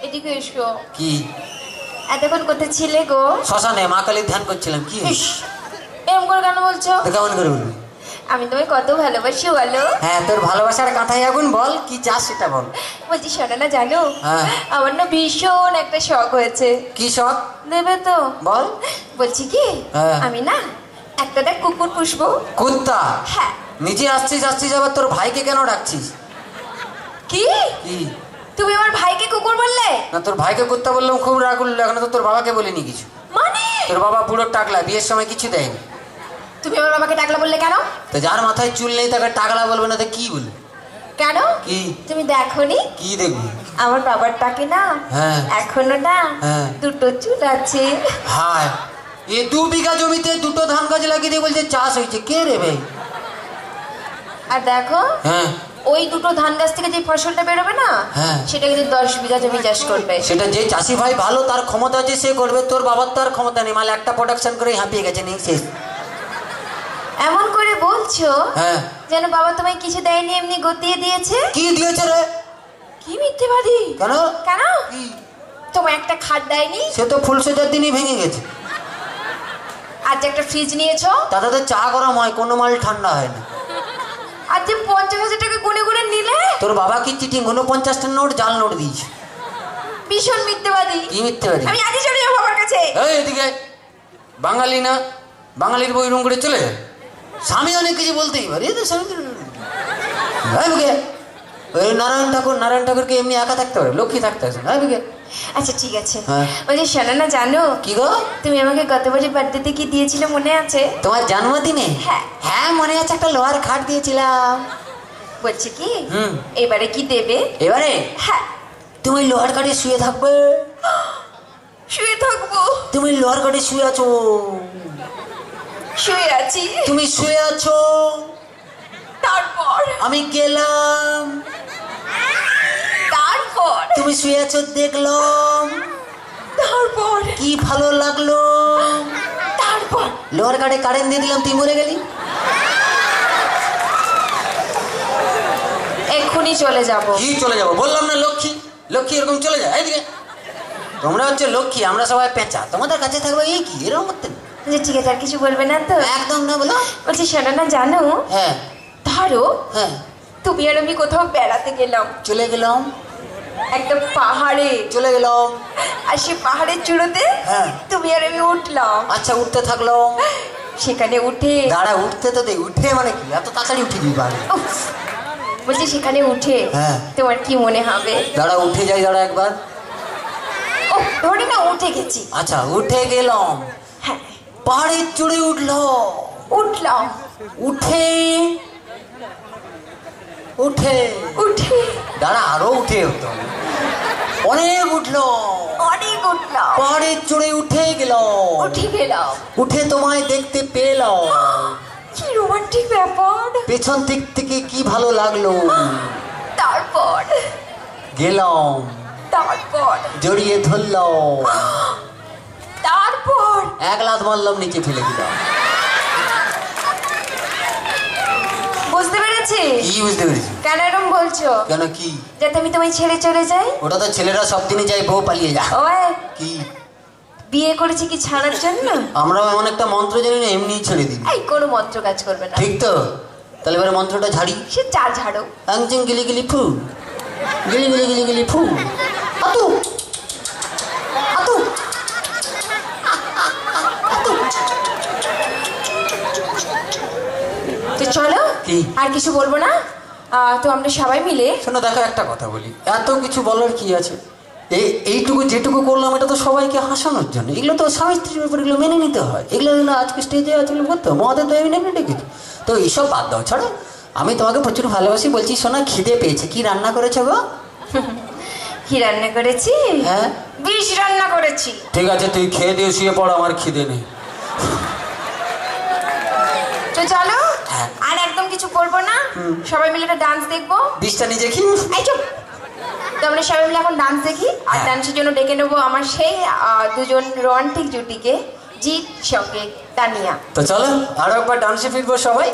এদিকে এসো। কি এতক্ষণ কোথায় ছিলে গো? শ্মশানে মা কালীর ধ্যান করছিলাম। কি এরকম করে কেন বলছো? কেমন করে বলবি? আমি তোমায় কত ভালোবাসি বলো। হ্যাঁ, তোর ভালোবাসার কাঁথায় আগুন, বল কি চাস সেটা বল। বলছি শোনো না, জানো হ্যাঁ। আমার না ভীষণ একটা শখ হয়েছে। কি শখ? দেবে তো? বল। বলছি কি, হ্যাঁ। আমি না একটা কুকুর পুষবো। কুত্তা? হ্যাঁ। নিজে আসছিস আবার তোর ভাইকে কেন ডাকছিস? কি কি তুমি আমার ভাইকে কুকুর বললে? না, তোর ভাইকে কুত্তা বললাম, খুব রাগ উঠলো। এখন তো তোর বাবাকে বলিনি কিছু। মানে তোর বাবা পুরো টাকলা, বিয়ের সময় কিছু দেয়নি। তুমি আমার বাবাকে টাকলা বললে কেন? তো যার মাথায় চুল নেই তাকে টাকলা বলবে না তো কি বলবে? কেন? কি তুমি দেখোনি কি দেখবি? আমার বাবার টাকে না হ্যাঁ। এখনো না হ্যাঁ। দুটো চুল আছে। হায়, এ 2 বিঘা জমিতে 2টো ধান গাছ লাগিয়ে দিয়ে বলছে চাষ হয়েছে। কে রে ভাই? আর দেখো, হ্যাঁ, ওই দুটো ধান গাছ থেকে যে ফসলটা বেরোবে না, হ্যাঁ, সেটা কিন্তু 10 বিঘা জমি চাষ করবে। সেটা যে চাষি ভাই ভালো, তার ক্ষমতা আছে সে করবে। তোর বাবার তো আর ক্ষমতা নেই, মাল একটা প্রোডাকশন করে হাঁপিয়ে গেছে, নেই শেষ। এমন করে বলছো হ্যাঁ। যেন বাবা তোমায় কিছু দেয়নি, এমনি গতিয়ে দিয়েছে। কি দিয়েছে রে? কি মিথ্যেবাদী! কেন? কেন কি? তোমায় একটা খাট দেয়নি? সে তো ফুল সজ্জার দিনই ভেঙে গেছে। আর যে একটা ফ্রিজ নিয়েছো, তাতে তো চা গরম হয়, কোনো মাল ঠান্ডা হয় না। আর যে 50,000 টাকা গুনে গুনে নিলে। তোর বাবা কি চিটিং? 49টা নোট জাল নোট দিয়েছে। ভীষণ মিথ্যেবাদী। কি মিথ্যেবাদী? আমি আজই চলে যাবো বাবার কাছে। এই এদিকে, বাঙালি না, বাঙালির বই রুম করে চলে যায়। স্বামী অনেক কিছু বলতেই পারে, এই তো স্বামী। ওই নারায়ণ ঠাকুরকে এমনি একা থাকতে পারে, লক্ষ্মী থাকতে আসে না। আচ্ছা ঠিক আছে। হ্যাঁ। বলছি শোনো না, জানো কি গো? তুমি আমাকে গতবারের বার্থডেতে কি দিয়েছিলে মনে আছে? তোমার জন্মদিনে? হ্যাঁ। হ্যাঁ মনে আছে, একটা লোহার খাট দিয়েছিলাম। বলছি কি, হুম। এবারে কি দেবে? এবারে? হ্যাঁ। তুমি লোহার কাঠে শুয়ে থাকবে। শুয়ে থাকবো? তুমি লোহার কাঠে শুয়ে আছো। শুয়ে আছি। তুমি শুয়ে আছো, তারপর আমি গেলাম। তারপর তুমি শুয়ে আছো, দেখলাম। তারপর কি ভালো লাগলো। তারপর লোহার কাঠে কারেন্ট দিয়ে দিলাম, তুই মরে গেলি। এক্ষুনি চলে যাব। কি চলে যাবো? বললাম না লক্ষ্মী, লক্ষ্মী এরকম চলে যায়। এইদিকে, তোমরা হচ্ছে লক্ষ্মী, আমরা সবাই পেঁচা। তোমাদের কাছে থাকবে এই কি এরকম করতে? ঠিক আছে, আর কিছু বলবে না তো? একদম না। বলো। বলছি শোনো না, জানো হ্যাঁ। ধরো হ্যাঁ। তুমি আর আমি কোথাও বেড়াতে গেলাম, চলে গেলাম। একটা পাহাড়ে চলে গেলাম। আর সে পাহাড়ের চূড়োতে হ্যাঁ। তুমি আর আমি উঠলাম। আচ্ছা, উঠতে থাকলো। সেখানে উঠে দাঁড়া, উঠতে তো দে। উঠে মানে কি? এত তাড়াতাড়ি উঠে দিবি পারে? বলছি সেখানে উঠে হ্যাঁ। তোমার কি মনে হবে? দাঁড়া, উঠে যাই, দাঁড়া একবার। ও ধরে না উঠে গেছি। আচ্ছা, উঠে গেলাম। হ্যাঁ। পাহাড়ের চূড়ে উঠলো। উঠলাম। উঠে উঠে উঠে দাঁড়া, আরো উঠে হতো। অনেক উঠলো। অনেক উঠলাম। পাহাড়ের চূড়ে উঠে গেল। উঠে গেলাম। উঠে তোমায় দেখতে পেলাম। কি রোমান্টিক ব্যাপার। পেছন দিক থেকে কি ভালো লাগলো। তারপর গেলাম, তারপর জড়িয়ে ধরলাম। তারপর এক লাথ মারলাম, নিচে ফেলে দিলাম। বুঝতে পেরেছি। কি বুঝতে পেরেছি? কেন এরকম বলছো? কেন? কি? যাতে আমি তোমায় ছেড়ে চলে যাই। ওটা তো ছেলেরা সব দিনই যায়, বউ পালিয়ে যায়। ওই কি বিয়ে করেছি কি ছাড়ার জন্য? আমরাও এমন একটা মন্ত্র জানি না, এমনি ছেড়ে দিই। এই কোনো মন্ত্র কাজ করবে না। ঠিক তো? তাহলে এবারে মন্ত্রটা ঝাড়ি। সে চার ঝাড়ো। আংচিং গিলি গিলি ফু, গিলি গিলি গিলি গিলি ফু, আতু আতু আতু। তো চলো, কি? আর কিছু বলবো না। তো আমরা সবাই মিলে। শোনো, দেখো একটা কথা বলি, এত কিছু বলার কি আছে? এইটুকু যেটুকু করলাম এটা তো সবাইকে হাসানোর জন্য। এগুলো তো স্বামী স্ত্রীর ব্যাপার, এগুলো মেনে নিতে হয়। এগুলো না আজকে স্টেজে আছে করতে মহাদেব তো এমনি ডেকেছি। তো এইসব বাদ দাও, ছাড়ো। আমি তোমাকে প্রচুর ভালোবাসি। বলছি শোনা, খিদে পেয়েছে। কি রান্না করেছো গো? কি রান্না করেছি? হ্যাঁ, বিষ রান্না করেছি। ঠিক আছে, তুই খেয়ে দিয়ে শুয়ে পড়, আমার খিদে নেই। তো চলো, আর একদম কিছু করবো না। সবাই মিলে একটা ডান্স দেখবো। বিষটা নিজে কি? এই চুপ। তো আমরা সবাই মিলে এখন ডান্স দেখি। আর ডান্সের জন্য ডেকে নেবো আমার সেই দুজন রোমান্টিক জুটিকে, জিৎ সঙ্গে তানিয়া। তো চলো আরো একবার ডান্সে ফিরবো সবাই।